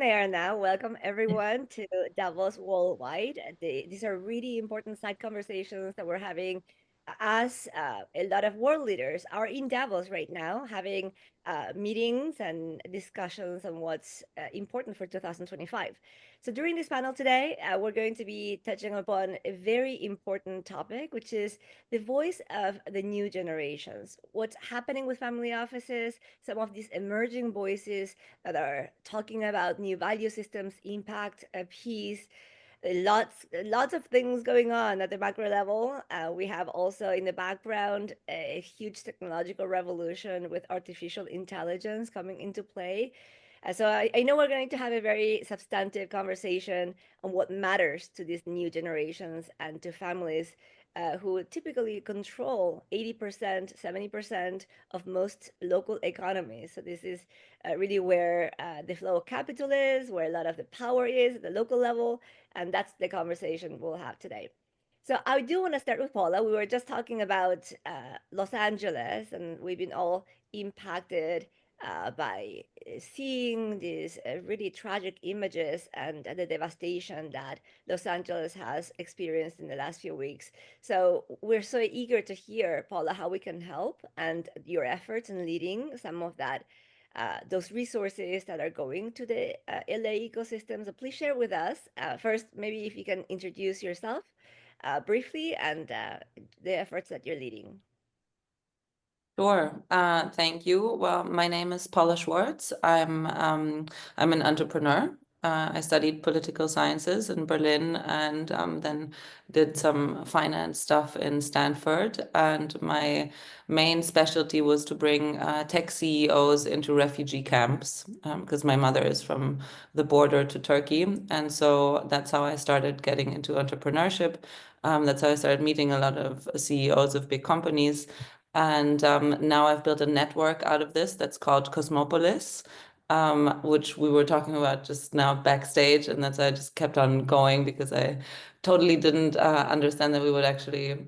Anna. Welcome everyone to Davos Worldwide. These are really important side conversations that we're having as a lot of world leaders are in Davos right now, having meetings and discussions on what's important for 2025. So during this panel today, we're going to be touching upon a very important topic, which is the voice of the new generations. What's happening with family offices, some of these emerging voices that are talking about new value systems, impact, peace, lots of things going on at the macro level. We have also in the background a huge technological revolution with artificial intelligence coming into play. So I know we're going to have a very substantive conversation on what matters to these new generations and to families who typically control 80%, 70% of most local economies. So this is really where the flow of capital is, where a lot of the power is at the local level, and that's the conversation we'll have today. So I do want to start with Paula. We were just talking about Los Angeles, and we've been all impacted by seeing these really tragic images and the devastation that Los Angeles has experienced in the last few weeks. So we're so eager to hear, Paula, how we can help and your efforts in leading some of that those resources that are going to the LA ecosystem. So please share with us first, maybe if you can introduce yourself briefly and the efforts that you're leading. Sure. Thank you. Well, my name is Paula Schwartz. I'm an entrepreneur. I studied political sciences in Berlin and then did some finance stuff in Stanford. And my main specialty was to bring tech CEOs into refugee camps because my mother is from the border to Turkey. And so that's how I started getting into entrepreneurship. That's how I started meeting a lot of CEOs of big companies. And now I've built a network out of this that's called Cosmopolis, which we were talking about just now backstage. And that's why I just kept on going because I totally didn't understand that we would actually,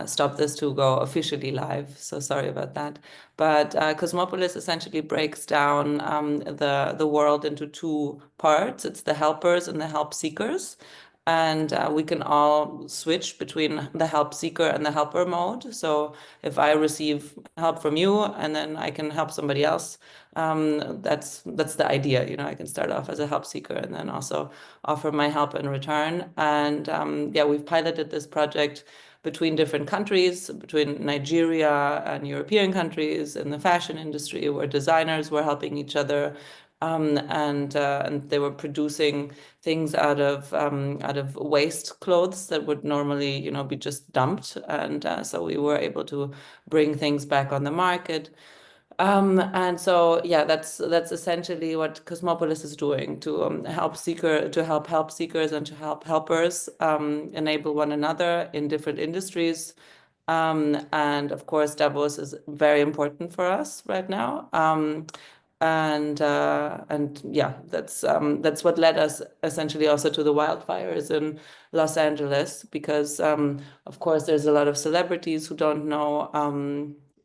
stop this to go officially live. So sorry about that. But Cosmopolis essentially breaks down the world into two parts. It's the helpers and the help seekers. And we can all switch between the help seeker and the helper mode. So if I receive help from you and then I can help somebody else, that's the idea. I can start off as a help seeker and then also offer my help in return. And we've piloted this project between different countries, between Nigeria and European countries in the fashion industry, where designers were helping each other. And they were producing things out of waste clothes that would normally, be just dumped. And so we were able to bring things back on the market. And so, that's essentially what Cosmopolis is doing to help help seekers and to help helpers enable one another in different industries. And of course, Davos is very important for us right now. That's what led us essentially also to the wildfires in Los Angeles, because of course there's a lot of celebrities who don't know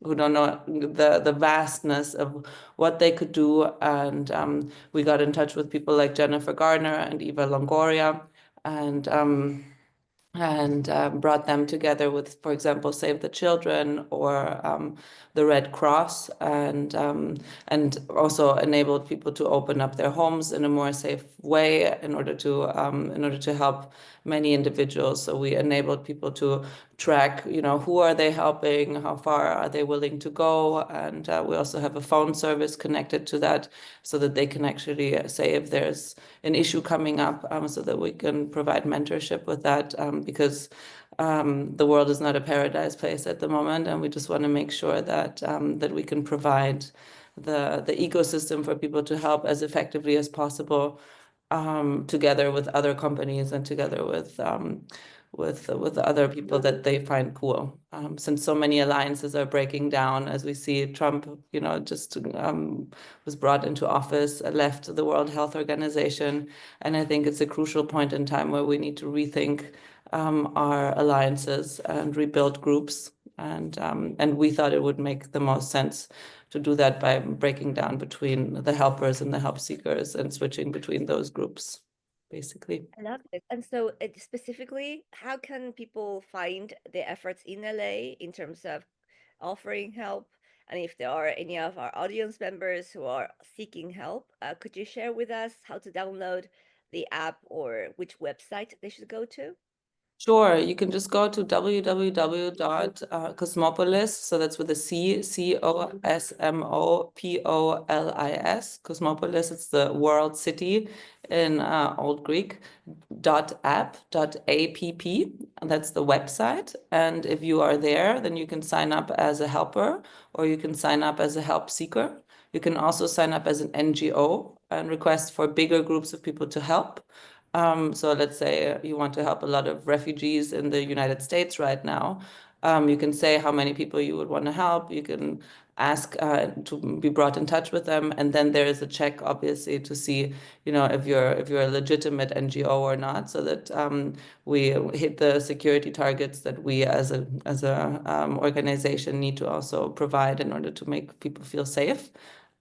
the vastness of what they could do, and we got in touch with people like Jennifer Garner and Eva Longoria, and brought them together with, for example, Save the Children or the Red Cross, and also enabled people to open up their homes in a more safe way in order to help many individuals. So we enabled people to track, who are they helping, how far are they willing to go, and we also have a phone service connected to that, so that they can actually say if there's an issue coming up, so that we can provide mentorship with that, because the world is not a paradise place at the moment, and we just want to make sure that we can provide the ecosystem for people to help as effectively as possible, together with other companies and together with other people that they find cool. Since so many alliances are breaking down, as we see Trump, just was brought into office, left the World Health Organization, and I think it's a crucial point in time where we need to rethink our alliances and rebuild groups. And we thought it would make the most sense to do that by breaking down between the helpers and the help seekers and switching between those groups, basically. I love it. And so, specifically, how can people find the efforts in LA in terms of offering help? And if there are any of our audience members who are seeking help, could you share with us how to download the app or which website they should go to? Sure, you can just go to www.cosmopolis. So that's with a C, Cosmopolis. Cosmopolis, it's the world city in Old Greek. .app. That's the website. And if you are there, then you can sign up as a helper or you can sign up as a help seeker. You can also sign up as an NGO and request for bigger groups of people to help. So let's say you want to help a lot of refugees in the United States right now. You can say how many people you would want to help. You can ask to be brought in touch with them, and then there is a check, obviously, to see, if you're a legitimate NGO or not, so that we hit the security targets that we as a organization need to also provide in order to make people feel safe.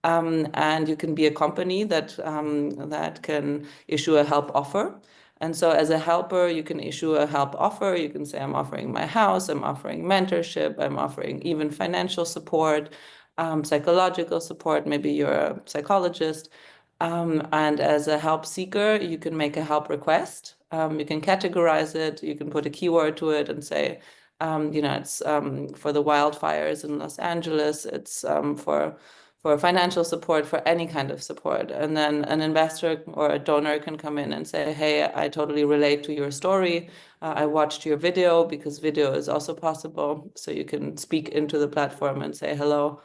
And you can be a company that can issue a help offer. And so as a helper, you can issue a help offer. You can say, I'm offering my house, I'm offering mentorship, I'm offering even financial support, psychological support. Maybe you're a psychologist. And as a help seeker, you can make a help request. You can categorize it. You can put a keyword to it and say, it's for the wildfires in Los Angeles. It's for financial support, for any kind of support. And then an investor or a donor can come in and say, hey, I totally relate to your story. I watched your video, because video is also possible. So you can speak into the platform and say, hello,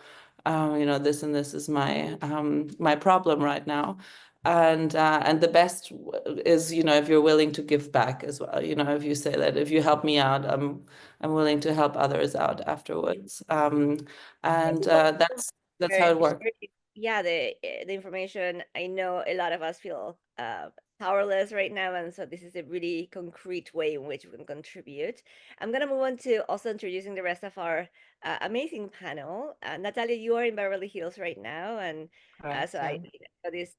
this and this is my problem right now. And the best is, if you're willing to give back as well. If you say that if you help me out, I'm willing to help others out afterwards. And that's how it works. Yeah, the information. I know a lot of us feel powerless right now, and so this is a really concrete way in which we can contribute. I'm gonna move on to also introducing the rest of our amazing panel. Natalia, you are in Beverly Hills right now, and Correct. so Yeah. I know this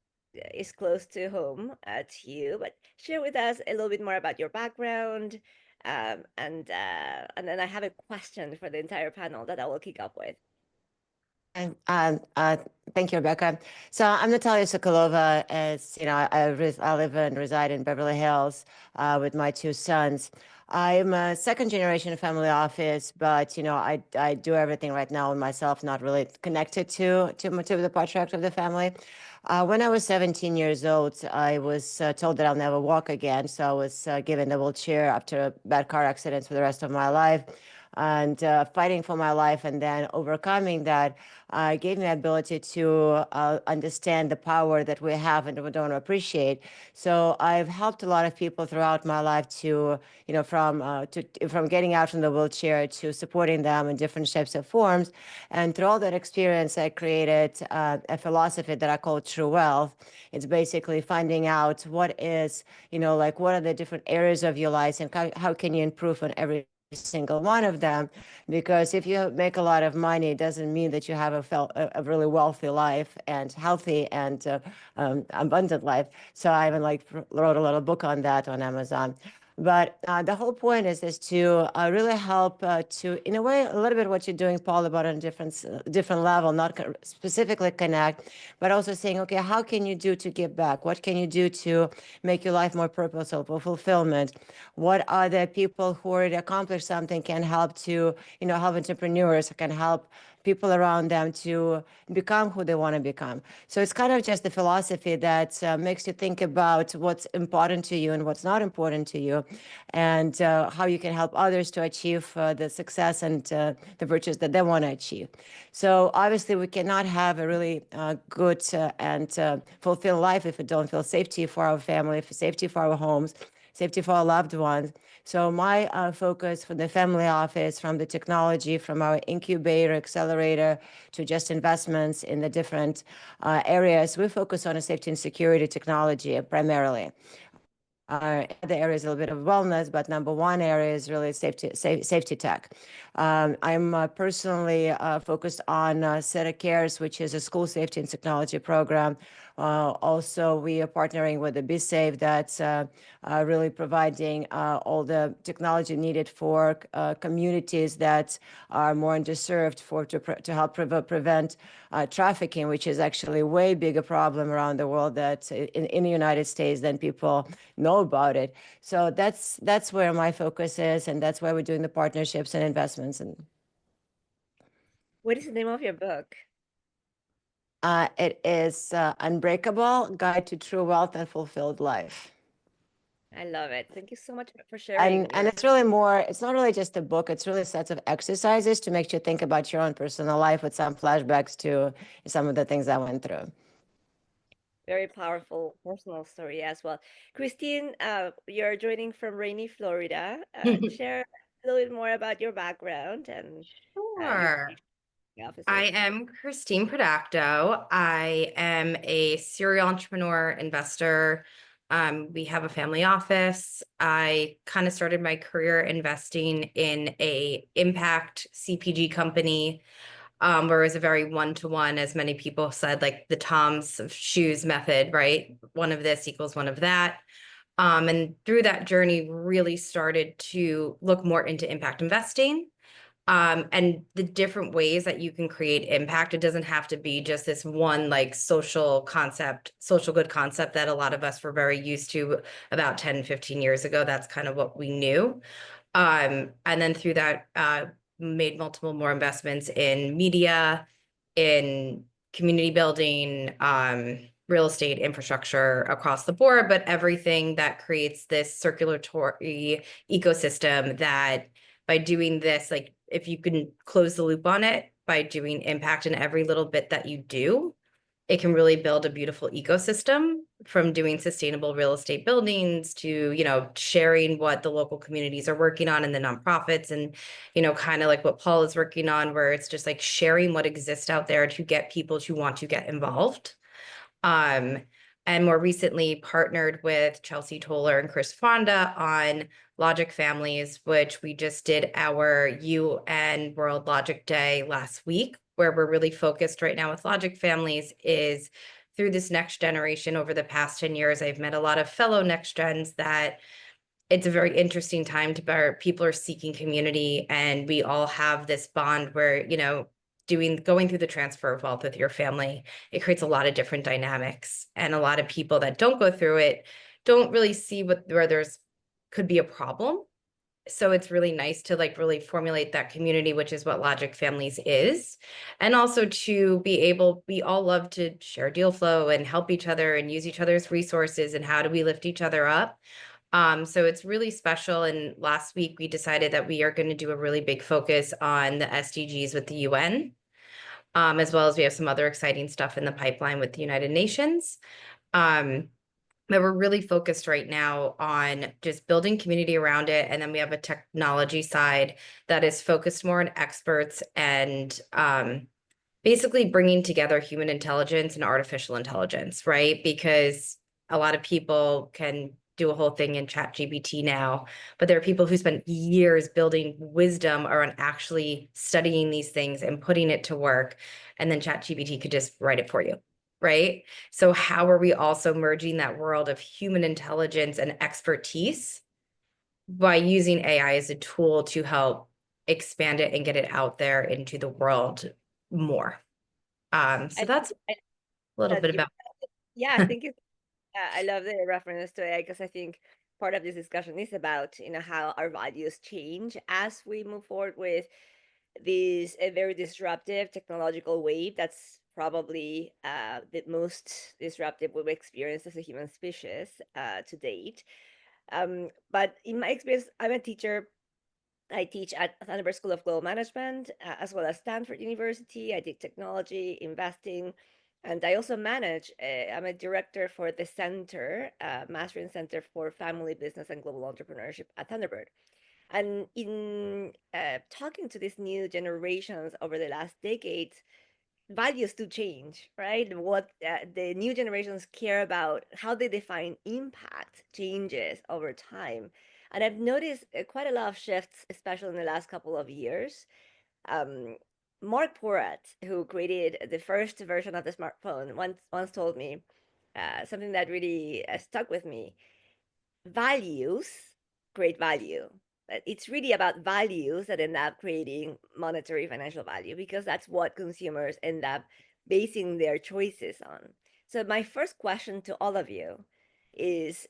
is close to home to you. But share with us a little bit more about your background, and then I have a question for the entire panel that I will kick off with. And thank you, Rebecca. So I'm Natalia Sokolova. As you know, I live and reside in Beverly Hills with my two sons. I'm a second generation family office, but I do everything right now with myself, not really connected to the patriarch of the family. When I was 17 years old, I was told that I'll never walk again. So I was given a wheelchair after bad car accidents for the rest of my life, and fighting for my life, and then overcoming that gave me the ability to understand the power that we have and we don't appreciate. So I've helped a lot of people throughout my life to, from getting out from the wheelchair to supporting them in different shapes and forms. And through all that experience, I created a philosophy that I call True Wealth. It's basically finding out what is, what are the different areas of your life and how can you improve on every single one of them. Because if you make a lot of money, it doesn't mean that you have a really wealthy life and healthy and abundant life. So I even wrote a little book on that on Amazon. But the whole point is to really help to, in a way, a little bit what you're doing, Paul, about on a different level, not specifically connect, but also saying, okay, how can you do to give back? What can you do to make your life more purposeful, fulfillment? What are the people who already accomplished something can help to, help entrepreneurs, can help people around them to become who they want to become. So it's kind of just the philosophy that makes you think about what's important to you and what's not important to you, and how you can help others to achieve the success and the virtues that they want to achieve. So obviously we cannot have a really good and fulfilled life if we don't feel safety for our family, safety for our homes, safety for our loved ones. So my focus for the family office, from the technology, from our incubator, accelerator, to just investments in the different areas, we focus on a safety and security technology primarily. The area is a little bit of wellness, but number one area is really safety tech. I'm personally focused on SETA Cares, which is a school safety and technology program. Also, we are partnering with the Be Safe that's really providing all the technology needed for communities that are more underserved to help prevent trafficking, which is actually a way bigger problem around the world that in the United States than people know about it. So that's where my focus is, and that's why we're doing the partnerships and investments. And What is the name of your book? it is Unbreakable: Guide to True Wealth and Fulfilled Life. I love it. Thank you so much for sharing And it's really more, it's not really just a book, it's really sets of exercises to make you think about your own personal life with some flashbacks to some of the things I went through. very powerful personal story as well. Christine, you're joining from rainy Florida. Share a little bit more about your background and your Sure. officer. I am Christine Prodacto. I am a serial entrepreneur, investor. We have a family office. I kind of started my career investing in a impact CPG company, where it was a very one-to-one, as many people said, like the Tom's of shoes method, right? One of this equals one of that. And through that journey, really started to look more into impact investing. And the different ways that you can create impact. It doesn't have to be just this one like social good concept that a lot of us were very used to about 10, 15 years ago. That's kind of what we knew. And then through that, made multiple more investments in media, in community building, real estate infrastructure across the board, but everything that creates this circulatory ecosystem that by doing this, like if you can close the loop on it by doing impact in every little bit that you do, it can really build a beautiful ecosystem, from doing sustainable real estate buildings to, sharing what the local communities are working on and the nonprofits, and, kind of like what Paul is working on, where it's just like sharing what exists out there to get people to want to get involved. And more recently partnered with Chelsea Toller and Chris Fonda on Logic Families, which we just did our UN World Logic Day last week, where we're really focused right now with Logic Families is through this next generation. Over the past 10 years, I've met a lot of fellow next gens that it's a very interesting time to where people are seeking community, and we all have this bond where, going through the transfer of wealth with your family, it creates a lot of different dynamics, and a lot of people that don't go through it don't really see where there's could be a problem. So it's really nice to like really formulate that community, which is what Logic Families is. And also to be able, we all love to share deal flow and help each other and use each other's resources, and how do we lift each other up. So it's really special. And last week we decided that we are going to do a really big focus on the SDGs with the UN, as well as we have some other exciting stuff in the pipeline with the United Nations. But we're really focused right now on just building community around it. And then we have a technology side that is focused more on experts and basically bringing together human intelligence and artificial intelligence, right? Because a lot of people can do a whole thing in ChatGPT now, but there are people who spend years building wisdom around actually studying these things and putting it to work, and then ChatGPT could just write it for you, right? So how are we also merging that world of human intelligence and expertise by using AI as a tool to help expand it and get it out there into the world more? So that's a little That bit you, about. yeah, I think it's, I love the reference to AI, because I think part of this discussion is about, how our values change as we move forward with this a very disruptive technological wave that's probably the most disruptive we've experienced as a human species to date. But in my experience, I'm a teacher. I teach at Thunderbird School of Global Management, as well as Stanford University. I did technology, investing, and I also manage. I'm a director for the Center, Mastering Center for Family Business and Global Entrepreneurship at Thunderbird. And in talking to these new generations over the last decades, values do change, right? What the new generations care about, how they define impact changes over time. And I've noticed quite a lot of shifts, especially in the last couple of years. um, Mark Porat, who created the first version of the smartphone, once told me something that really stuck with me. Values create value. It's really about values that end up creating monetary financial value, because that's what consumers end up basing their choices on. So my first question to all of you is,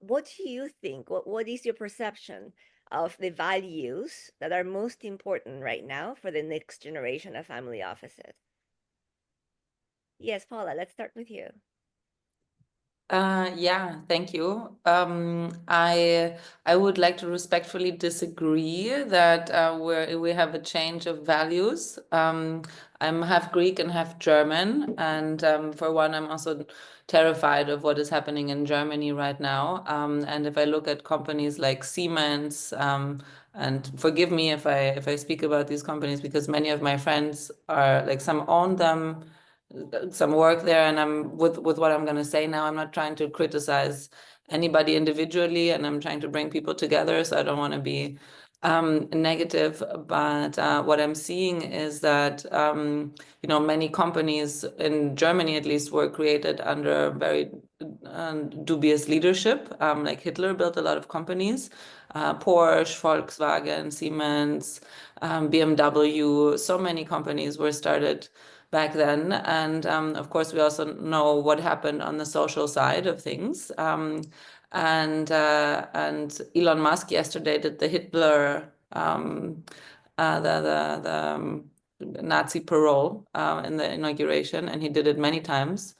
what do you think? What is your perception of the values that are most important right now for the next generation of family offices? Yes, Paula, let's start with you. Yeah, thank you. I would like to respectfully disagree that we have a change of values. I'm half Greek and half German, and for one, I'm also terrified of what is happening in Germany right now. And if I look at companies like Siemens, and forgive me if I speak about these companies, because many of my friends are like, some own them, some work there, and I'm with what I'm going to say now, I'm not trying to criticize anybody individually, and I'm trying to bring people together, so I don't want to be negative, but what I'm seeing is that many companies in Germany at least were created under very dubious leadership. Like Hitler built a lot of companies, Porsche, Volkswagen, Siemens, BMW. So many companies were started back then. And of course, we also know what happened on the social side of things. And Elon Musk yesterday did the Hitler, the Nazi parole in the inauguration, and he did it many times.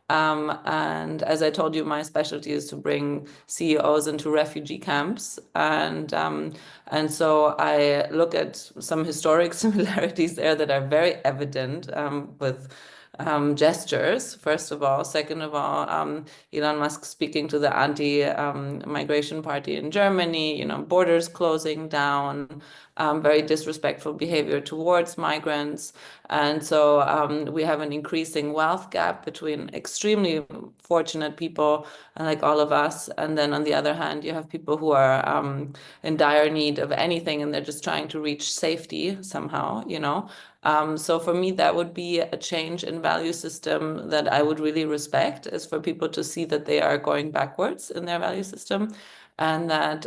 And as I told you, my specialty is to bring CEOs into refugee camps. And so I look at some historic similarities there that are very evident with gestures, first of all. Second of all, Elon Musk speaking to the anti-migration party in Germany, borders closing down, very disrespectful behavior towards migrants. And so we have an increasing wealth gap between extremely fortunate people, like all of us. And then on the other hand, you have people who are in dire need of anything, and they're just trying to reach safety somehow. So for me, that would be a change in value system that I would really respect, is for people to see that they are going backwards in their value system, and that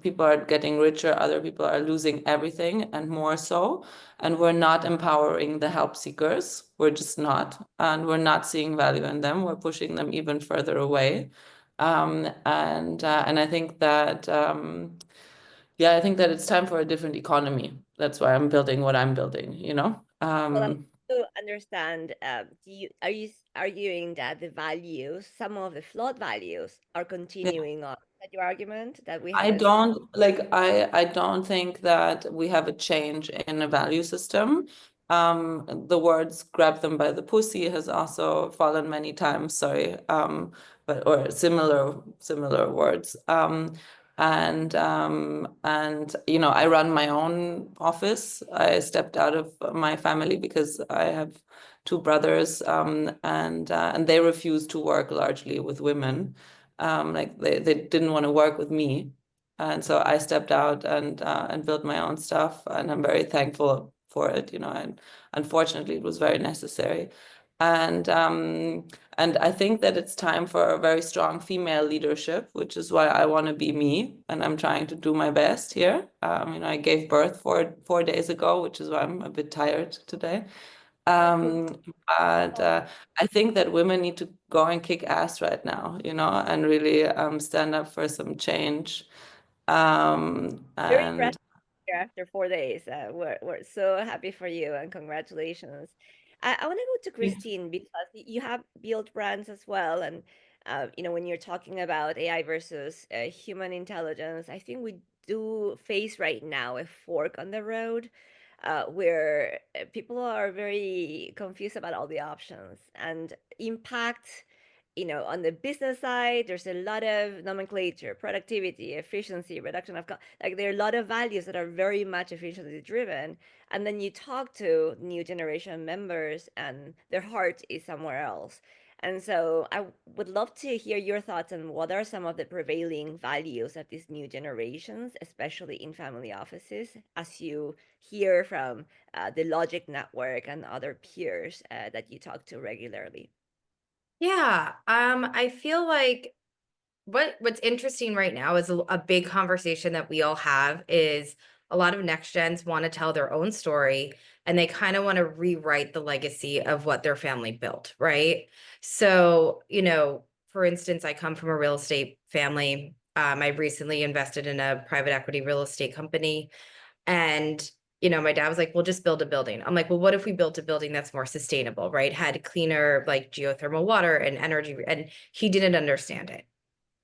people are getting richer, other people are losing everything and more so. And we're not empowering the help seekers. We're just not. And we're not seeing value in them. We're pushing them even further away. And I think that I think that it's time for a different economy. That's why I'm building what I'm building. Well, I'm to understand, are you arguing that the values, some of the flawed values, are continuing on? Is that your argument, that we have I a don't like I don't think that we have a change in a value system. The words "grab them by the pussy" has also fallen many times, sorry. But or similar words. And I run my own office. I stepped out of my family because I have two brothers, and they refuse to work largely with women. Like they didn't want to work with me. And so I stepped out and built my own stuff, and I'm very thankful for it, and unfortunately it was very necessary. And I think that it's time for a very strong female leadership, which is why I want to be me, and I'm trying to do my best here. I gave birth 4 days ago, which is why I'm a bit tired today. But I think that women need to go and kick ass right now, and really stand up for some change. very And impressive here after 4 days. We're so happy for you, and congratulations. I want to go to Christine, because you have built brands as well. And when you're talking about AI versus human intelligence, I think we do face right now a fork on the road, where people are very confused about all the options, and impact on the business side, there's a lot of nomenclature, productivity, efficiency, reduction of like there are a lot of values that are very much efficiency driven. And then you talk to new generation members and their heart is somewhere else. And so I would love to hear your thoughts on what are some of the prevailing values of these new generations, especially in family offices, as you hear from the Logic Network and other peers that you talk to regularly. Yeah, I feel like what's interesting right now is a big conversation that we all have is a lot of next gens want to tell their own story and they kind of want to rewrite the legacy of what their family built, right? So, for instance, I come from a real estate family. I recently invested in a private equity real estate company. And, my dad was like, "We'll just build a building." I'm like, "Well, what if we built a building that's more sustainable, right? Had cleaner, like geothermal water and energy." And he didn't understand it.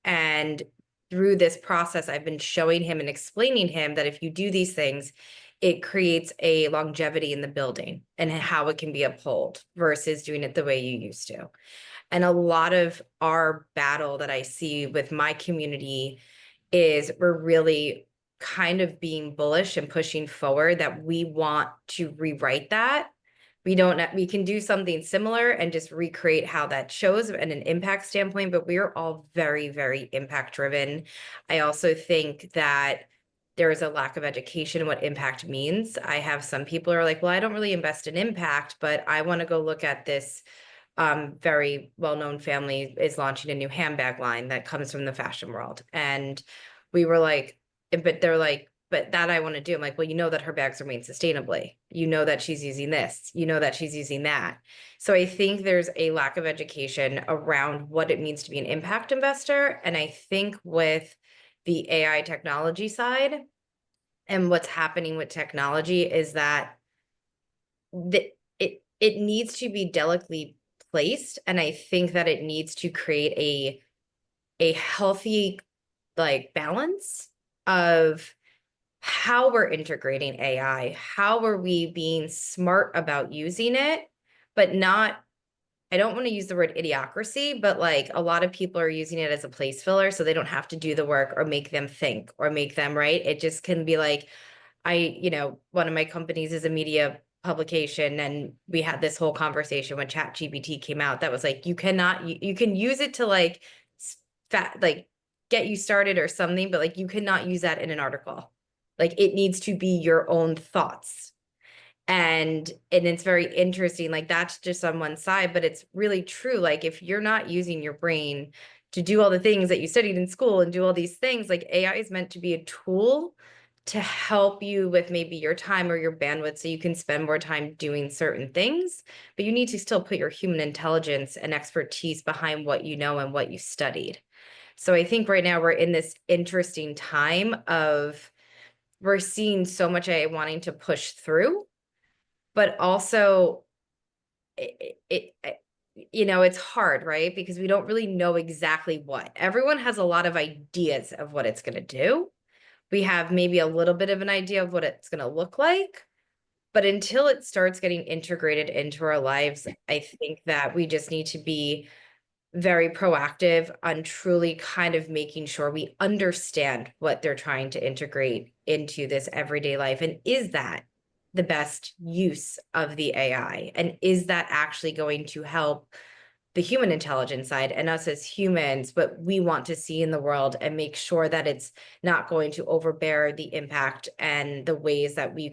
And through this process, I've been showing him and explaining him that if you do these things, it creates a longevity in the building and how it can be upheld versus doing it the way you used to. And a lot of our battle that I see with my community is we're really kind of being bullish and pushing forward that we want to rewrite that. We can do something similar and just recreate how that shows in an impact standpoint, but we're all very, very impact driven. I also think that there is a lack of education in what impact means. I have some people who are like, "Well, I don't really invest in impact, but I want to go look at this very well-known family is launching a new handbag line that comes from the fashion world." And we were like, but they're like, "But that I want to do." I'm like, "Well, that her bags are made sustainably. That she's using this, that she's using that." So I think there's a lack of education around what it means to be an impact investor. And I think with the AI technology side and what's happening with technology is that it needs to be delicately placed, and I think that it needs to create a healthy balance of how we're integrating AI, how are we being smart about using it, but not, I don't want to use the word idiocracy, but a lot of people are using it as a place filler so they don't have to do the work or make them think or make them right. It just can be like, one of my companies is a media publication, and we had this whole conversation when ChatGPT came out that was like, you can use it to get you started or something, but you cannot use that in an article. It needs to be your own thoughts. And it's very interesting. That's just on one side, but it's really true. If you're not using your brain to do all the things that you studied in school and do all these things, AI is meant to be a tool to help you with maybe your time or your bandwidth so you can spend more time doing certain things, but you need to still put your human intelligence and expertise behind what you know and what you studied. So I think right now we're in this interesting time of we're seeing so much AI wanting to push through, but also it's hard, right? Because we don't really know exactly what. Everyone has a lot of ideas of what it's going to do. We have maybe a little bit of an idea of what it's going to look like, but until it starts getting integrated into our lives, I think that we just need to be very proactive on truly kind of making sure we understand what they're trying to integrate into this everyday life. And is that the best use of the AI? And is that actually going to help the human intelligence side and us as humans, what we want to see in the world, and make sure that it's not going to overbear the impact and the ways that we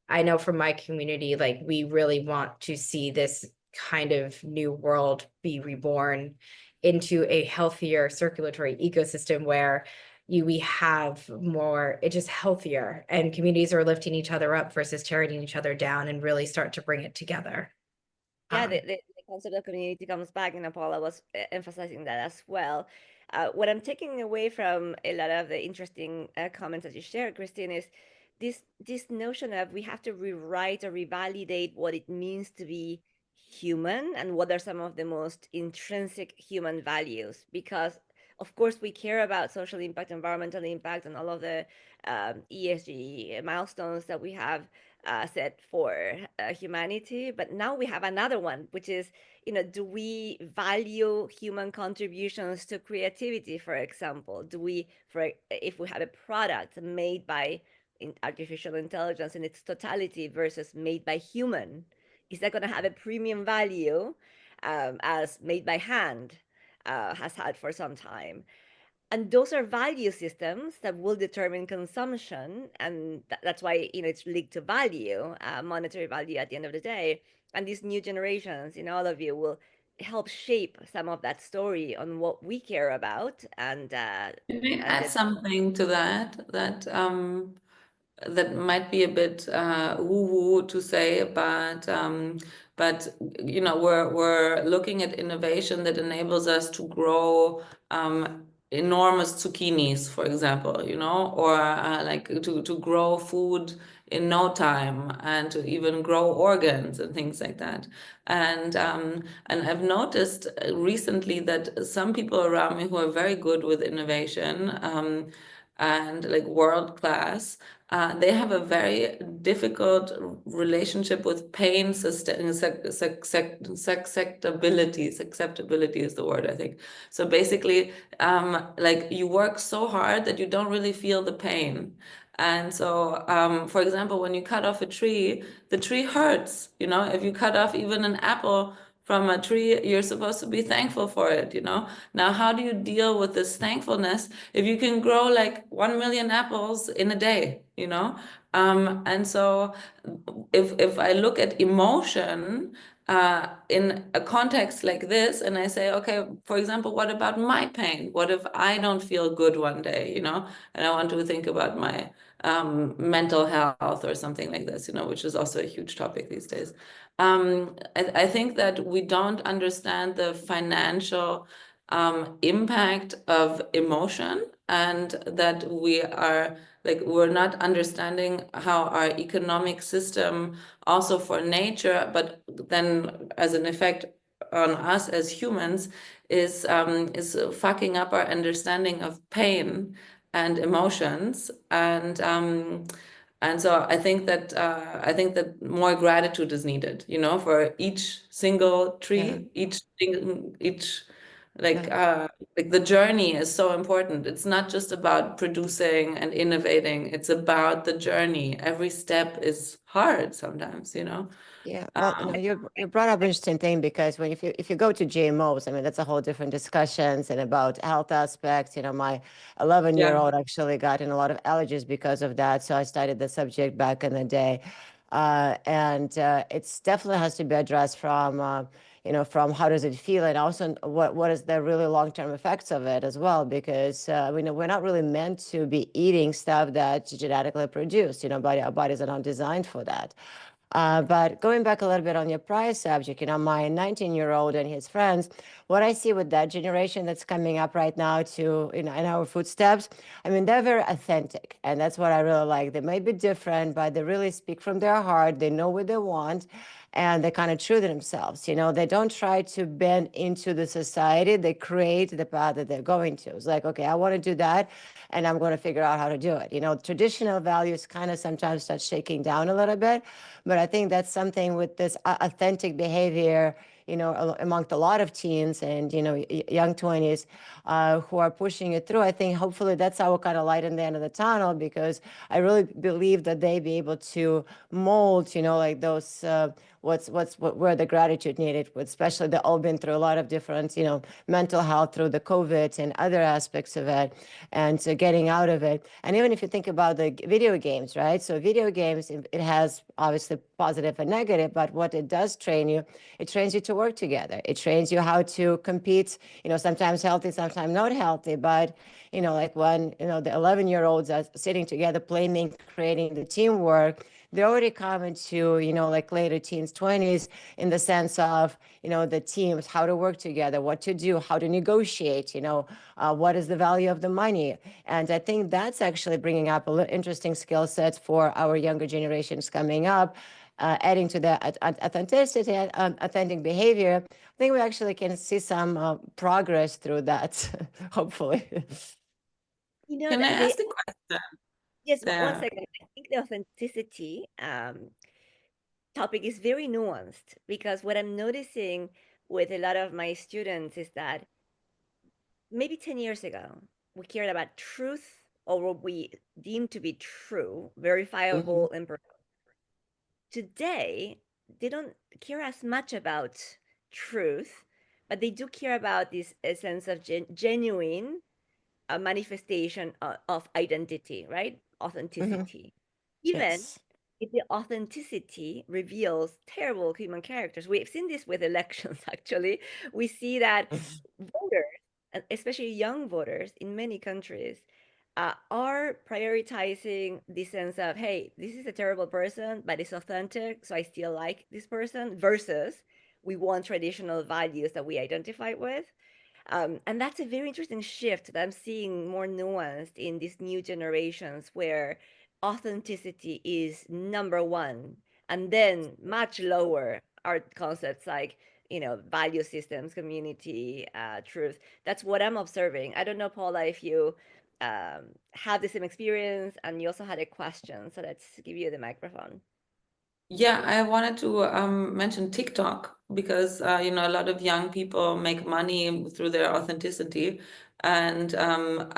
I know from my community, we really want to see this kind of new world be reborn into a healthier circulatory ecosystem where we have more, it's just healthier, and communities are lifting each other up versus tearing each other down, and really start to bring it together. Yeah, the concept of community comes back, and Paula was emphasizing that as well. What I'm taking away from a lot of the interesting comments that you shared, Christine, is this notion of we have to rewrite or revalidate what it means to be human and what are some of the most intrinsic human values. Because of course we care about social impact, environmental impact, and all of the ESG milestones that we have set for humanity. But now we have another one, which is, do we value human contributions to creativity, for example? If we have a product made by artificial intelligence in its totality versus made by human, is that going to have a premium value as made by hand has had for some time? And those are value systems that will determine consumption, and that's why it's linked to value, monetary value at the end of the day. And these new generations, all of you, will help shape some of that story on what we care about, and Can I and add the, something to that might be a bit woo-woo to say, but we're looking at innovation that enables us to grow enormous zucchinis, for example, or like to grow food in no time, and to even grow organs and things like that. And I've noticed recently that some people around me who are very good with innovation and like world class, they have a very difficult relationship with pain acceptability is the word, I think. So basically, like you work so hard that you don't really feel the pain. And so, for example, when you cut off a tree, the tree hurts. If you cut off even an apple from a tree, you're supposed to be thankful for it. Now, how do you deal with this thankfulness if you can grow like 1 million apples in a day? And so if I look at emotion in a context like this, and I say, okay, for example, what about my pain? What if I don't feel good one day, and I want to think about my mental health or something like this, which is also a huge topic these days. I think that we don't understand the financial impact of emotion, and that we're not understanding how our economic system, also for nature, but then as an effect on us as humans, is fucking up our understanding of pain and emotions. And so I think that more gratitude is needed, for each single tree, each like the journey is so important. It's not just about producing and innovating. It's about the journey. Every step is hard sometimes, Yeah, well, you brought up an interesting thing, because if you go to GMOs, I mean, that's a whole different discussions and about health aspects. My 11-year-old actually got in a lot of allergies because of that. So I studied the subject back in the day, and it's definitely has to be addressed from from how does it feel, and also what is the really long-term effects of it as well, because we're not really meant to be eating stuff that's genetically produced. Our bodies are not designed for that. But going back a little bit on your prior subject, my 19-year-old and his friends, what I see with that generation that's coming up right now to, in our footsteps, I mean, they're very authentic. And that's what I really like. They may be different, but they really speak from their heart. They know what they want, and they're kind of true to themselves. They don't try to bend into the society. They create the path that they're going to. It's like, okay, I want to do that, and I'm going to figure out how to do it. Traditional values kind of sometimes start shaking down a little bit, but I think that's something with this authentic behavior, amongst a lot of teens and, young 20s who are pushing it through. I think hopefully that's our kind of light in the end of the tunnel, because I really believe that they be able to mold, like those, where the gratitude needed, especially they've all been through a lot of different, mental health through the COVID and other aspects of it, and so getting out of it. And even if you think about the video games, right? So video games, it has obviously positive and negative, but what it does train you, it trains you to work together. It trains you how to compete, sometimes healthy, sometimes not healthy, but like when the 11-year-olds are sitting together playing, creating the teamwork, they're already coming to, like later teens, 20s, in the sense of, the teams, how to work together, what to do, how to negotiate, what is the value of the money. And I think that's actually bringing up interesting skill sets for our younger generations coming up, adding to the authenticity, authentic behavior. I think we actually can see some progress through that, hopefully. Can I ask a question? Yes, one Yeah. second. I think the authenticity topic is very nuanced, because what I'm noticing with a lot of my students is that maybe 10 years ago, we cared about truth, or what we deemed to be true, Mhm. verifiable, and today they don't care as much about truth, but they do care about this a sense of genuine manifestation of identity, right? Mhm. Authenticity. Even Yes. if the authenticity reveals terrible human characters. We've seen this with elections, actually. We see that Mhm. voters, and especially young voters in many countries, are prioritizing the sense of, hey, this is a terrible person, but it's authentic, so I still like this person, versus we want traditional values that we identify with. And that's a very interesting shift that I'm seeing more nuanced in these new generations, where authenticity is number one. And then much lower are concepts like, value systems, community, truth. That's what I'm observing. I don't know, Paula, if you had the same experience and you also had a question. So let's give you the microphone. Yeah, I wanted to mention TikTok because a lot of young people make money through their authenticity, and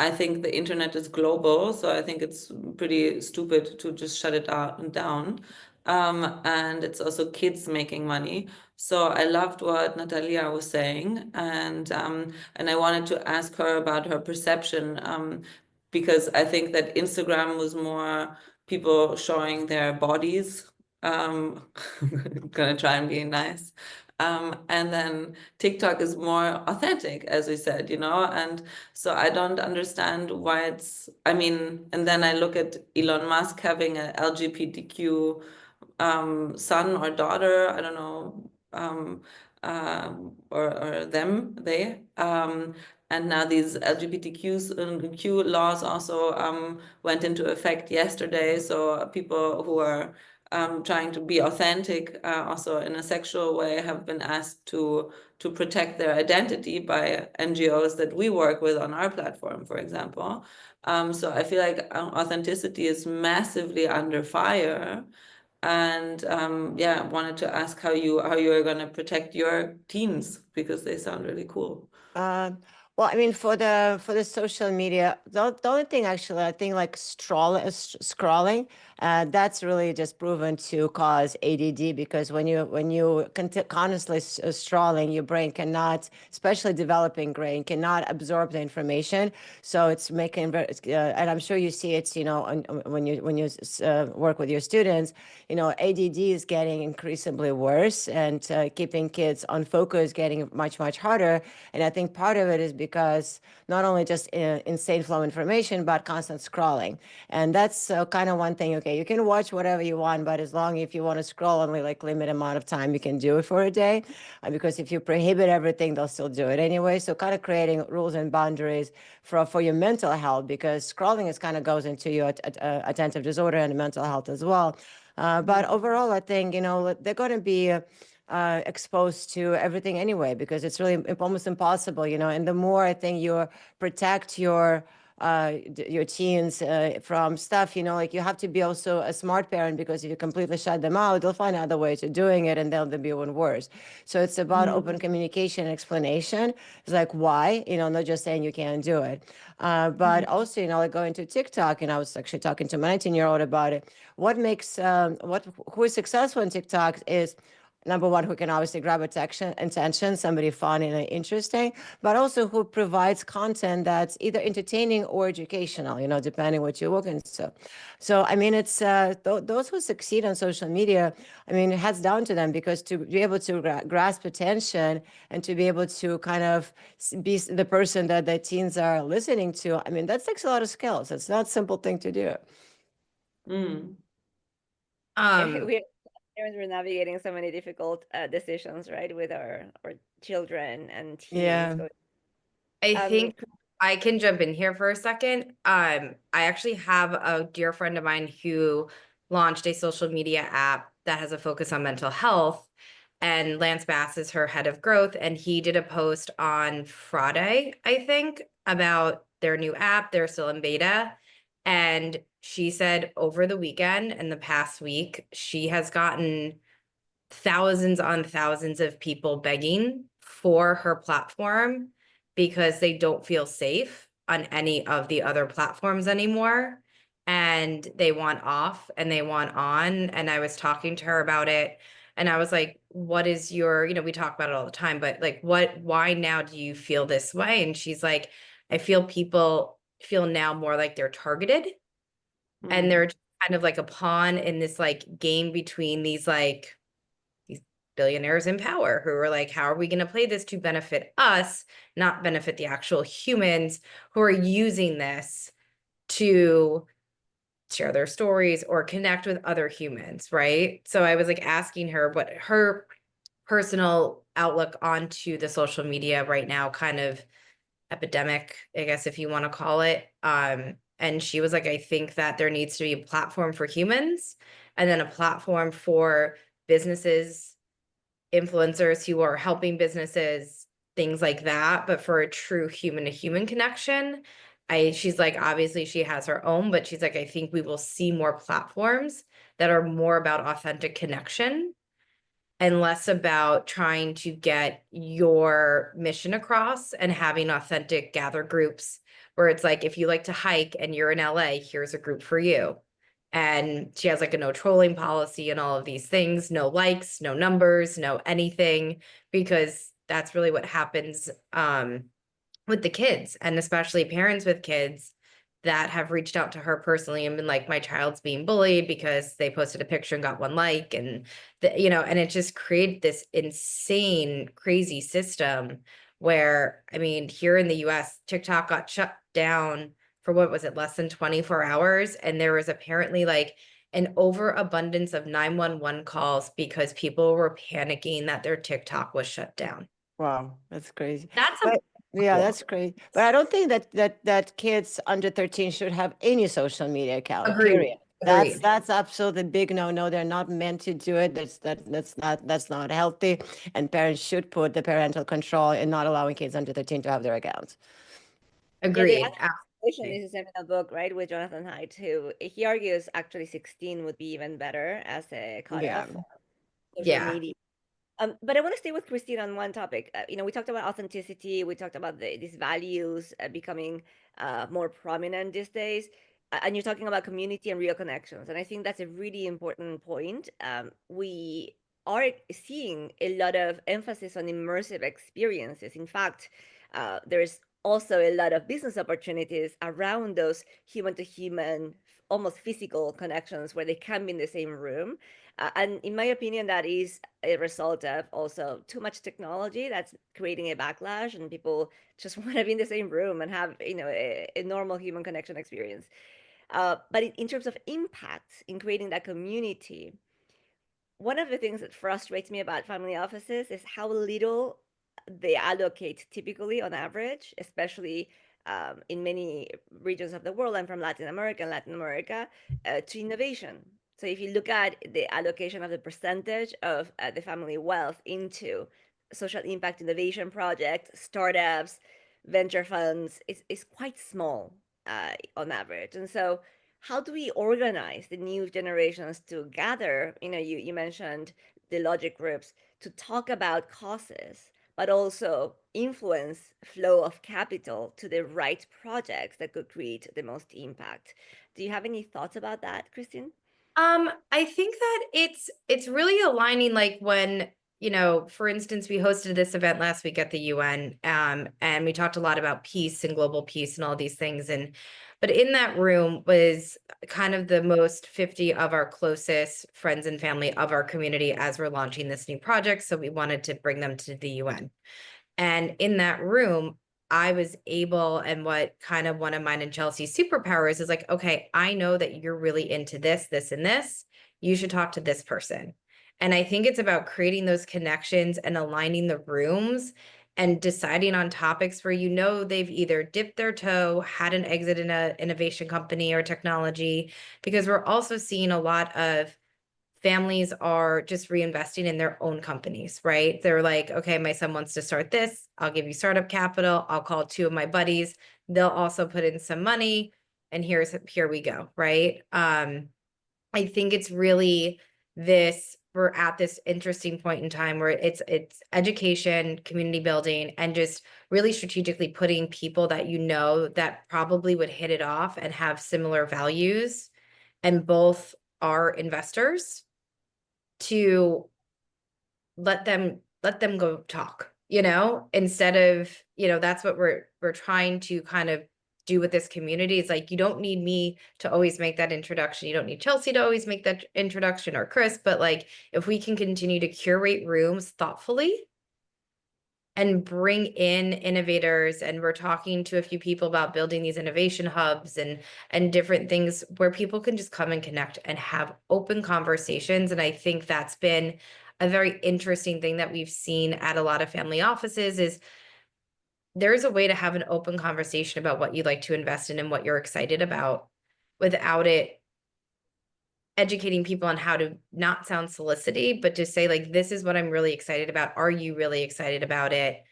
I think the internet is global, so I think it's pretty stupid to just shut it down. And it's also kids making money. So I loved what Natalia was saying, and I wanted to ask her about her perception, because I think that Instagram was more people showing their bodies. Gonna try and be nice. And then TikTok is more authentic, as we said, and so I don't understand why I mean, and then I look at Elon Musk having an LGBTQ son or daughter, I don't know, or them, they. And now these Q laws also went into effect yesterday. So people who are trying to be authentic, also in a sexual way, have been asked to protect their identity by NGOs that we work with on our platform, for example. So I feel like authenticity is massively under fire. And yeah, wanted to ask how you are going to protect your teens, because they sound really cool. Well, I mean, for the social media, the only thing actually, I think like scrolling, that's really just proven to cause ADD, because when you constantly scrolling, your brain cannot, especially developing brain, cannot absorb the information. So it's making, and I'm sure you see it, when you work with your students, ADD is getting increasingly worse, and keeping kids on focus getting much harder. And I think part of it is because not only just insane flow of information, but constant scrolling. And that's kind of one thing. Okay, you can watch whatever you want, but as long if you want to scroll only like limited amount of time, you can do it for a day. Because if you prohibit everything, they'll still do it anyway. So kind of creating rules and boundaries for your mental health, because scrolling is kind of goes into your attentive disorder and mental health as well. But overall, I think, they're going to be exposed to everything anyway, because it's really almost impossible, and the more I think you protect your teens from stuff, like you have to be also a smart parent, because if you completely shut them out, they'll find other ways of doing it, and they'll be even worse. So it's about open communication and explanation. It's like, why, not just saying you can't do it. But also, like going to TikTok, and I was actually talking to my 19-year-old about it. What makes who is successful in TikTok is, number one, who can obviously grab attention, somebody fun and interesting, but also who provides content that's either entertaining or educational, depending what you're looking to. So, I mean, it's those who succeed on social media, I mean, it heads down to them, because to be able to grasp attention and to be able to kind of be the person that the teens are listening to, I mean, that takes a lot of skills. It's not a simple thing to do. Mm. We parents were navigating so many difficult decisions, right, with our children and teens. Yeah. I Um, think I can jump in here for a second. I actually have a dear friend of mine who launched a social media app that has a focus on mental health. And Lance Bass is her head of growth. And he did a post on Friday, I think, about their new app. They're still in beta. And she said over the weekend and the past week, she has gotten thousands on thousands of people begging for her platform because they don't feel safe on any of the other platforms anymore. And they want off and they want on. And I was talking to her about it. And I was like, what is your, we talk about it all the time, but like, why now do you feel this way? And she's like, I feel people feel now more like they're targeted and they're kind of like a pawn in this like game between these billionaires in power who are like, how are we going to play this to benefit us, not benefit the actual humans who are using this to share their stories or connect with other humans, right? So I was like asking her what her personal outlook onto the social media right now, kind of epidemic, I guess, if you want to call it. And she was like, I think that there needs to be a platform for humans and then a platform for businesses, influencers who are helping businesses, things like that. But for a true human to human connection, she's like, obviously she has her own, but she's like, I think we will see more platforms that are more about authentic connection and less about trying to get your mission across and having authentic gather groups where it's like, if you like to hike and you're in LA, here's a group for you. And she has like a no trolling policy and all of these things, no likes, no numbers, no anything, because that's really what happens with the kids, and especially parents with kids that have reached out to her personally and been like, my child's being bullied because they posted a picture and got one like, and and it just created this insane, crazy system where, I mean, here in the US, TikTok got shut down for what was it, less than 24 hours. And there was apparently like an overabundance of 911 calls because people were panicking that their TikTok was shut down. Wow, that's crazy. That's a But yeah, that's great. But I don't think that kids under 13 should have any social media account, Agreed. period. Agreed. That's absolutely big no. They're not meant to do it. That's not healthy. And parents should put the parental control in not allowing kids under 13 to have their accounts. Agreed. Yeah, the is a seminal book, right, with Jonathan Haidt, who he argues actually 16 would be even better as a cutoff for social media. But I want to stay with Christine on one topic. We talked about authenticity. We talked about these values becoming more prominent these days. And you're talking about community and real connections. And I think that's a really important point. We are seeing a lot of emphasis on immersive experiences. In fact, there's also a lot of business opportunities around those human to human, almost physical connections where they can be in the same room. And in my opinion, that is a result of also too much technology that's creating a backlash, and people just want to be in the same room and have a normal human connection experience. But in terms of impact in creating that community, one of the things that frustrates me about family offices is how little they allocate typically on average, especially in many regions of the world. I'm from Latin America, to innovation. So if you look at the allocation of the percentage of the family wealth into social impact innovation projects, startups, venture funds, is quite small on average. And so how do we organize the new generations to gather, you mentioned the logic groups, to talk about causes, but also influence flow of capital to the right projects that could create the most impact? Do you have any thoughts about that, Christine? I think that it's really aligning, like when, for instance, we hosted this event last week at the UN, and we talked a lot about peace and global peace and all these things. But in that room was kind of the most 50 of our closest friends and family of our community as we're launching this new project. So we wanted to bring them to the UN. And in that room, I was able, and what kind of one of mine and Chelsea's superpowers is like, okay, I know that you're really into this, this, and this. You should talk to this person. And I think it's about creating those connections and aligning the rooms and deciding on topics where they've either dipped their toe, had an exit in an innovation company or technology, because we're also seeing a lot of families are just reinvesting in their own companies, right? They're like, okay, my son wants to start this. I'll give you startup capital. I'll call two of my buddies. They'll also put in some money. and here we go, right? I think it's really we're at this interesting point in time where it's education, community building, and just really strategically putting people that that probably would hit it off and have similar values, and both are investors, to let them go talk, instead of, that's what we're trying to kind of do with this community. It's like, you don't need me to always make that introduction. You don't need Chelsea to always make that introduction, or Chris, but like, if we can continue to curate rooms thoughtfully and bring in innovators, and we're talking to a few people about building these innovation hubs and different things where people can just come and connect and have open conversations. And I think that's been a very interesting thing that we've seen at a lot of family offices, is there's a way to have an open conversation about what you'd like to invest in and what you're excited about, without it educating people on how to not sound solicity, but to say, like, this is what I'm really excited about. Are you really excited about it?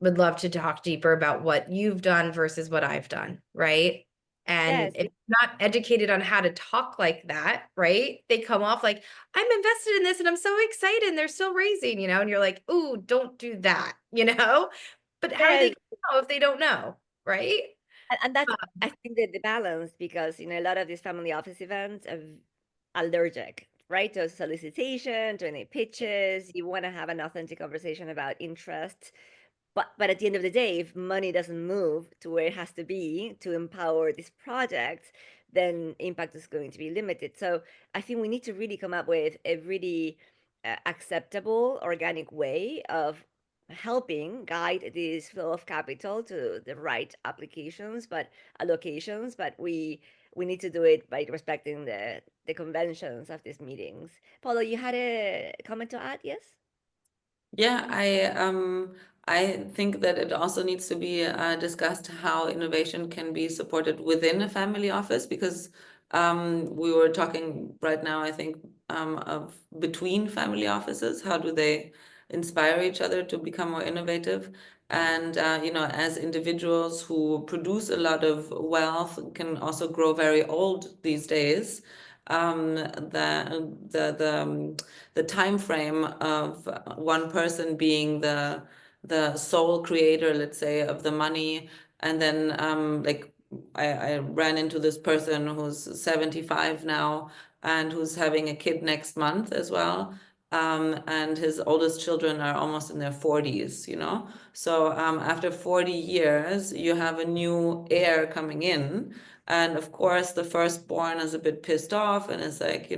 Would love to talk deeper about what you've done versus what I've done, right? And Yes, if you're not educated on how to talk like that, right? They come off like, I'm invested in this and I'm so excited and they're still raising, and you're like, ooh, don't do that, But how are they yes. gonna know if they don't know, right? And that's, I think, the balance, because a lot of these family office events are allergic, right, to solicitation, to any pitches. You want to have an authentic conversation about interest, but at the end of the day, if money doesn't move to where it has to be to empower these projects, then impact is going to be limited. So I think we need to really come up with a really acceptable, organic way of helping guide this flow of capital to the right applications, but allocations. But we need to do it by respecting the conventions of these meetings. Paulo, you had a comment to add? Yes. Yeah, I think that it also needs to be discussed how innovation can be supported within a family office, because we were talking right now, I think, of between family offices. How do they inspire each other to become more innovative? And as individuals who produce a lot of wealth can also grow very old these days. The time frame of one person being the sole creator, let's say, of the money, and then like I ran into this person who's 75 now and who's having a kid next month as well. And his oldest children are almost in their 40s, So after 40 years, you have a new heir coming in. And of course, the firstborn is a bit pissed off and is like,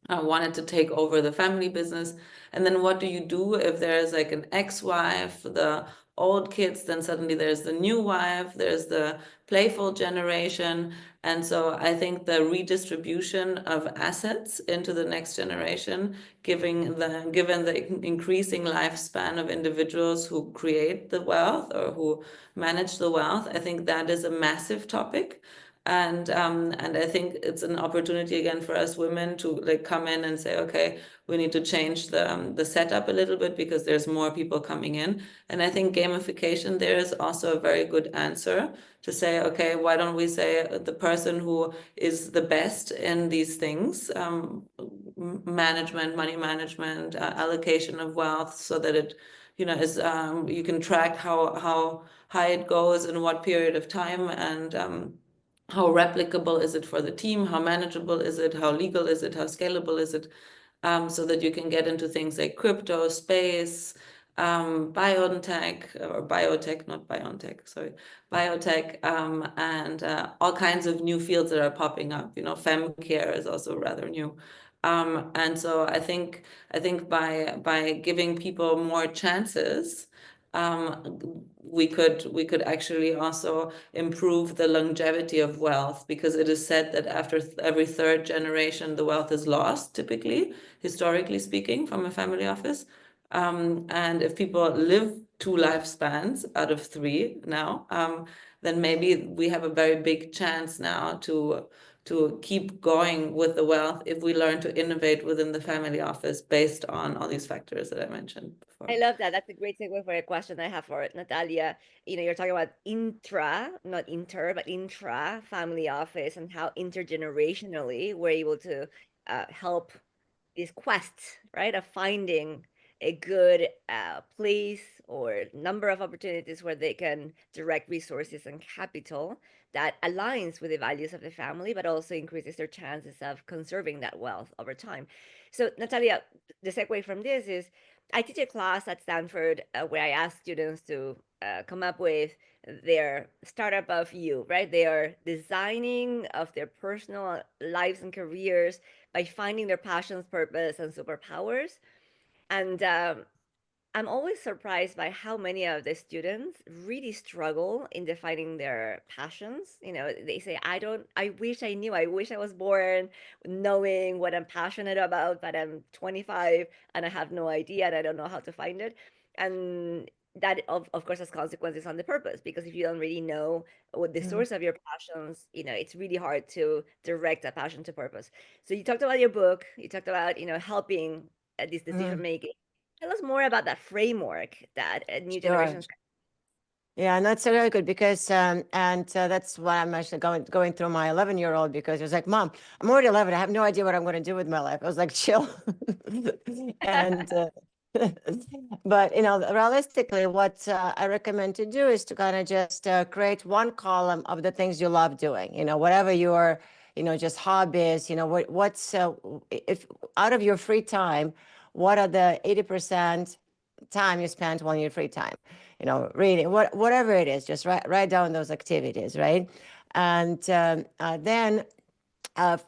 I wanted to take over the family business. And then what do you do if there's like an ex-wife, the old kids, then suddenly there's the new wife, there's the playful generation. And so I think the redistribution of assets into the next generation, given the increasing lifespan of individuals who create the wealth or who manage the wealth, I think that is a massive topic. And I think it's an opportunity again for us women to like come in and say, okay, we need to change the setup a little bit because there's more people coming in. And I think gamification there is also a very good answer to say, okay, why don't we say the person who is the best in these things, management, money management, allocation of wealth, so that it is you can track how high it goes in what period of time, and how replicable is it for the team? How manageable is it? How legal is it? How scalable is it? So that you can get into things like crypto, space, biotech, or biotech, not biontech, sorry, biotech, and all kinds of new fields that are popping up. Femcare is also rather new. And so I think by giving people more chances, we could actually also improve the longevity of wealth, because it is said that after every third generation, the wealth is lost, typically, historically speaking, from a family office. And if people live 2 lifespans out of 3 now, then maybe we have a very big chance now to to keep going with the wealth if we learn to innovate within the family office based on all these factors that I mentioned before. I love that. That's a great segue for a question I have for Natalia. You're talking about not inter, but intra family office and how intergenerationally we're able to help these quests, right, of finding a good place or number of opportunities where they can direct resources and capital that aligns with the values of the family, but also increases their chances of conserving that wealth over time. So, Natalia, the segue from this is I teach a class at Stanford where I ask students to come up with their startup of you, right? They are designing of their personal lives and careers by finding their passions, purpose, and superpowers. And I'm always surprised by how many of the students really struggle in defining their passions. They say, I wish I knew, I wish I was born knowing what I'm passionate about, but I'm 25 and I have no idea and I don't know how to find it. And that, of course, has consequences on the purpose, because if you don't really know what the source of your passions, it's really hard to direct that passion to purpose. So you talked about your book, you talked about, helping at this decision making. Tell us more about that framework that new Sure. generations. Yeah, and that's really good because that's what I'm actually going through my 11-year-old, because he was like, "Mom, I'm already 11. I have no idea what I'm going to do with my life." I was like, "Chill." And but realistically, what I recommend to do is to kind of just create one column of the things you love doing. Whatever your just hobbies. What's if out of your free time, what are the 80% time you spend on your free time? Reading, whatever it is, just write down those activities, right? And then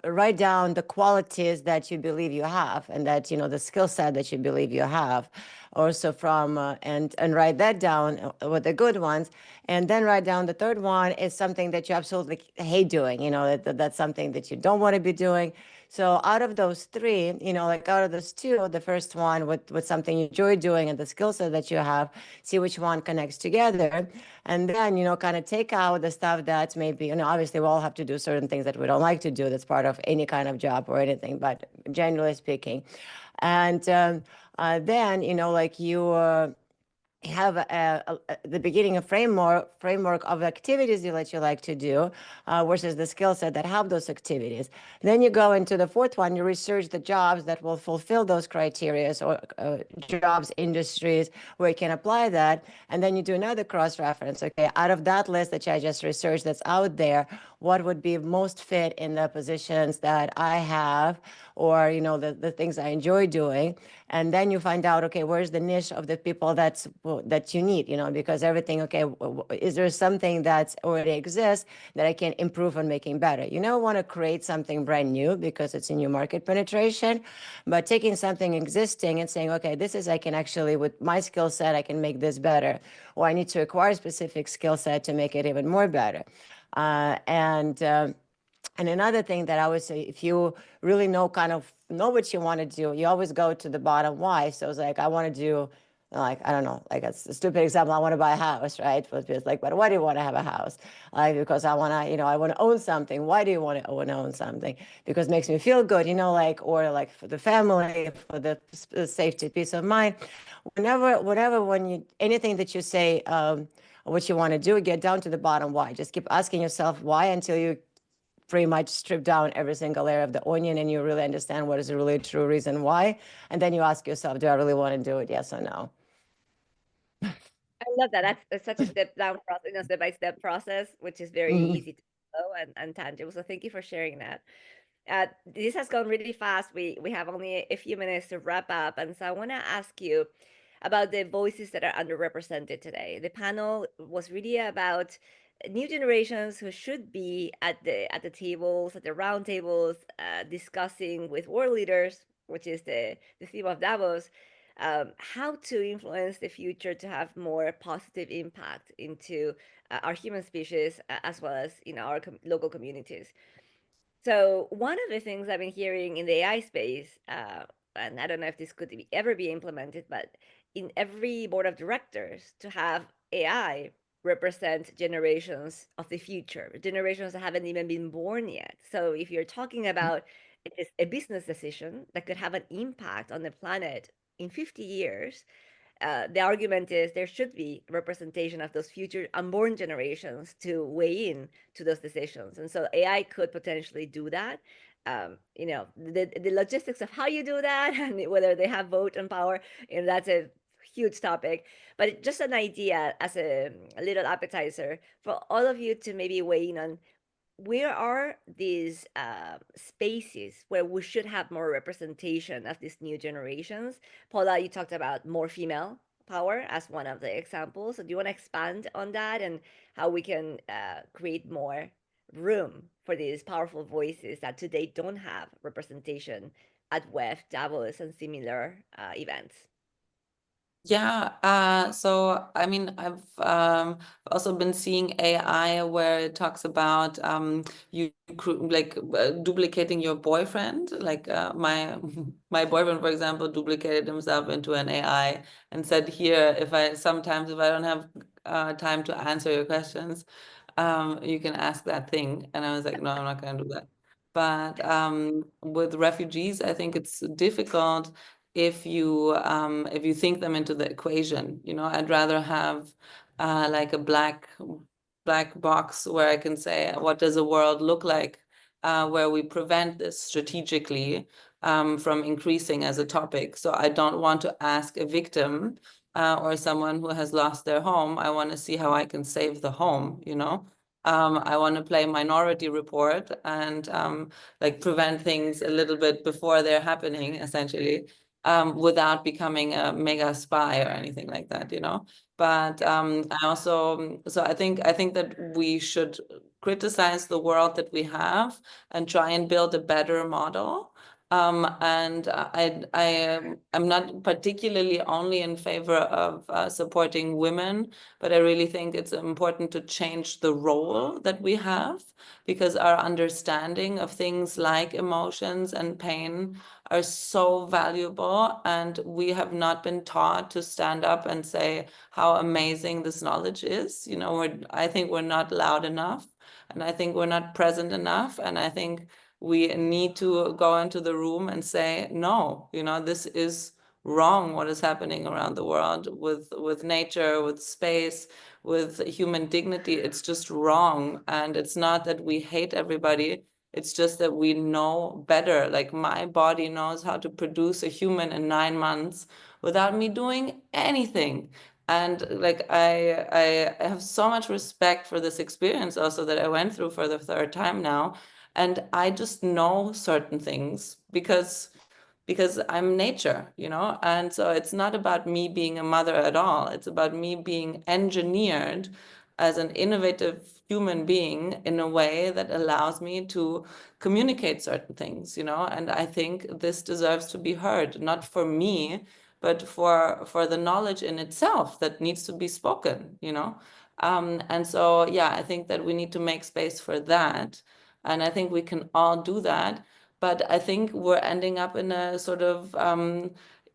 write down the qualities that you believe you have, and that the skill set that you believe you have, also from and write that down with the good ones. And then write down the third one is something that you absolutely hate doing, that's something that you don't want to be doing. So out of those three, like out of those two, the first one with something you enjoy doing and the skill set that you have, see which one connects together. And then, kind of take out the stuff that maybe, obviously we all have to do certain things that we don't like to do. That's part of any kind of job or anything, but generally speaking. And then, like you have the beginning, a framework of activities that you like to do versus the skill set that have those activities. Then you go into the fourth one, you research the jobs that will fulfill those criteria, or jobs, industries where you can apply that. And then you do another cross-reference. Okay, out of that list that I just researched that's out there, what would be most fit in the positions that I have, or the things I enjoy doing. And then you find out, okay, where's the niche of the people that you need, because everything, okay, is there something that already exists that I can improve on making better? You don't want to create something brand new because it's a new market penetration, but taking something existing and saying, okay, I can actually, with my skill set, I can make this better, or I need to acquire a specific skill set to make it even more better. And another thing that I would say, if you really know what you want to do, you always go to the bottom why. So it's like, I want to do, like, I don't know, like a stupid example, I want to buy a house, right? But it's like, but why do you want to have a house? Because I want to, I want to own something. Why do you want to own something? Because it makes me feel good, or like for the family, for the safety, peace of mind. Anything that you say, what you want to do, get down to the bottom why. Just keep asking yourself why until you pretty much strip down every single layer of the onion and you really understand what is the really true reason why. And then you ask yourself, do I really want to do it? Yes or no? I love that. That's such a step down process, step by step process, which is very easy to follow and tangible. So thank you for sharing that. This has gone really fast. We have only a few minutes to wrap up, and so I want to ask you about the voices that are underrepresented today. The panel was really about new generations who should be at the tables, at the round tables, discussing with world leaders, which is the theme of Davos, how to influence the future to have more positive impact into our human species, as well as our local communities. So one of the things I've been hearing in the AI space, and I don't know if this could ever be implemented, but in every board of directors to have AI represent generations of the future, generations that haven't even been born yet. So if you're talking about a business decision that could have an impact on the planet in 50 years, the argument is there should be representation of those future unborn generations to weigh in to those decisions. And so AI could potentially do that. The logistics of how you do that and whether they have vote and power, that's a huge topic. But just an idea as a little appetizer for all of you to maybe weigh in on where are these spaces where we should have more representation of these new generations? Paula, you talked about more female power as one of the examples. So do you want to expand on that and how we can create more room for these powerful voices that today don't have representation at WEF, Davos, and similar events? Yeah, so I mean, I've also been seeing AI where it talks about you like duplicating your boyfriend. Like my my boyfriend, for example, duplicated himself into an AI and said, "Here, if I don't have time to answer your questions, you can ask that thing." And I was like, "No, I'm not going to do that." But with refugees, I think it's difficult if you think them into the equation. I'd rather have like a black box where I can say, what does a world look like where we prevent this strategically from increasing as a topic. So I don't want to ask a victim or someone who has lost their home. I want to see how I can save the home. I want to play Minority Report and like prevent things a little bit before they're happening, essentially. Without becoming a mega spy or anything like that. But I think that we should criticize the world that we have and try and build a better model. And I'm not particularly only in favor of supporting women, but I really think it's important to change the role that we have, because our understanding of things like emotions and pain are so valuable, and we have not been taught to stand up and say how amazing this knowledge is. I think we're not loud enough, and I think we're not present enough, and I think we need to go into the room and say, no, this is wrong, what is happening around the world with nature, with space, with human dignity. It's just wrong. And it's not that we hate everybody. It's just that we know better. Like, my body knows how to produce a human in 9 months without me doing anything. And like, I have so much respect for this experience also that I went through for the 3rd time now. And I just know certain things because I'm nature, and so it's not about me being a mother at all. It's about me being engineered as an innovative human being in a way that allows me to communicate certain things, and I think this deserves to be heard, not for me, but for the knowledge in itself that needs to be spoken. And so, yeah, I think that we need to make space for that. And I think we can all do that. But I think we're ending up in a sort of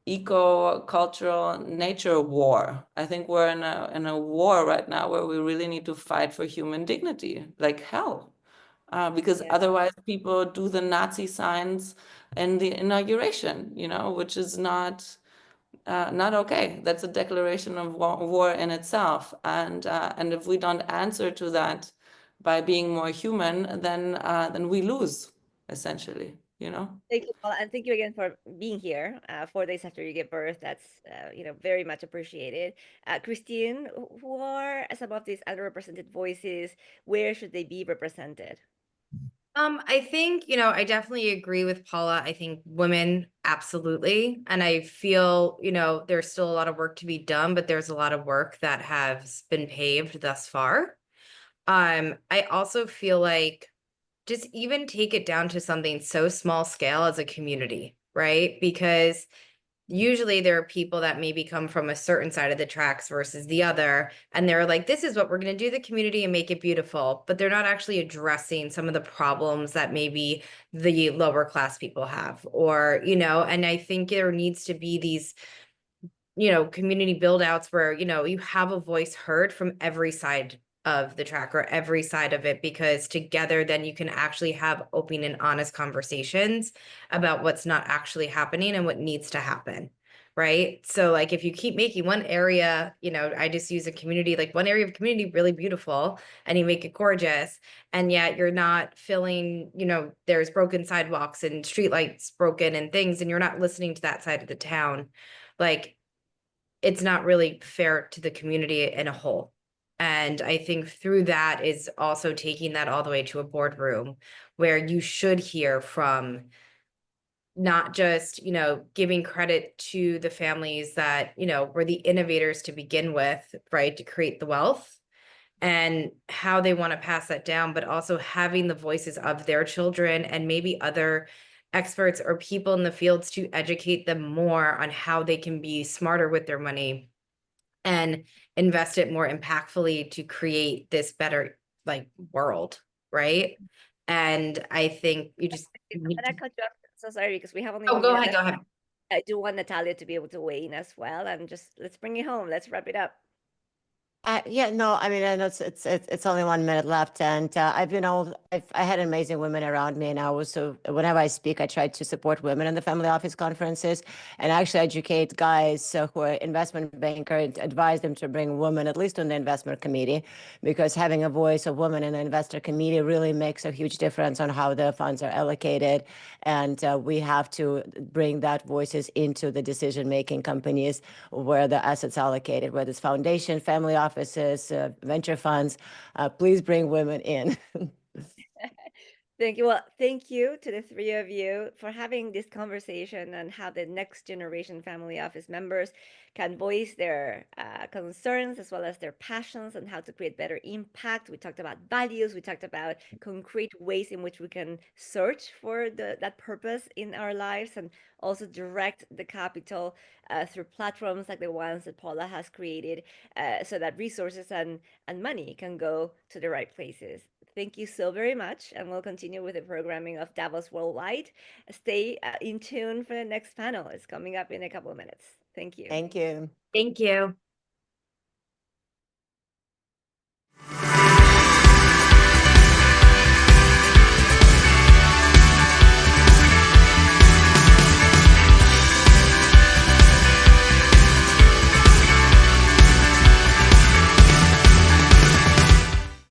eco-cultural nature war. I think we're in a war right now where we really need to fight for human dignity, like hell. Because otherwise people do the Nazi signs in the inauguration, which is not okay. That's a declaration of war in itself. And if we don't answer to that by being more human, then we lose, essentially. Thank you, Paula, and thank you again for being here 4 days after you give birth. That's very much appreciated. Christine, who are some of these underrepresented voices? Where should they be represented? I think, I definitely agree with Paula. I think women, absolutely. And I feel, there's still a lot of work to be done, but there's a lot of work that has been paved thus far. I also feel like just even take it down to something so small scale as a community, right? Because usually there are people that maybe come from a certain side of the tracks versus the other, and they're like, this is what we're going to do the community and make it beautiful, but they're not actually addressing some of the problems that maybe the lower class people have, or and I think there needs to be these community build outs where, you have a voice heard from every side of the track or every side of it, because together then you can actually have open and honest conversations about what's not actually happening and what needs to happen. Right. So like if you keep making one area, I just use a community, like one area of community really beautiful, and you make it gorgeous, and yet you're not filling, there's broken sidewalks and streetlights broken and things, and you're not listening to that side of the town. Like it's not really fair to the community in a whole. And I think through that is also taking that all the way to a boardroom where you should hear from not just, giving credit to the families that, were the innovators to begin with, right, to create the wealth and how they want to pass that down, but also having the voices of their children and maybe other experts or people in the fields to educate them more on how they can be smarter with their money and invest it more impactfully to create this better world, right? And I think you just I'm need gonna to. cut you off. So sorry, because we have only Oh, one go minute ahead, left. go ahead. I do want Natalia to be able to weigh in as well, and just let's bring it home. Let's wrap it up. Yeah, no, I mean, I know it's only 1 minute left, and I had amazing women around me, and I also, whenever I speak, I try to support women in the family office conferences, and actually educate guys who are investment banker and advise them to bring women at least on the investment committee, because having a voice of women in the investor committee really makes a huge difference on how the funds are allocated, and we have to bring that voices into the decision-making companies where the assets are allocated, whether it's foundation, family offices, venture funds. Please bring women in. Thank you. Well, thank you to the three of you for having this conversation on how the next generation family office members can voice their concerns as well as their passions and how to create better impact. We talked about values. We talked about concrete ways in which we can search for that purpose in our lives and also direct the capital through platforms like the ones that Paula has created so that resources and money can go to the right places. Thank you so very much, and we'll continue with the programming of Davos Worldwide. Stay in tune for the next panel. It's coming up in a couple of minutes. Thank you. Thank you. Thank you.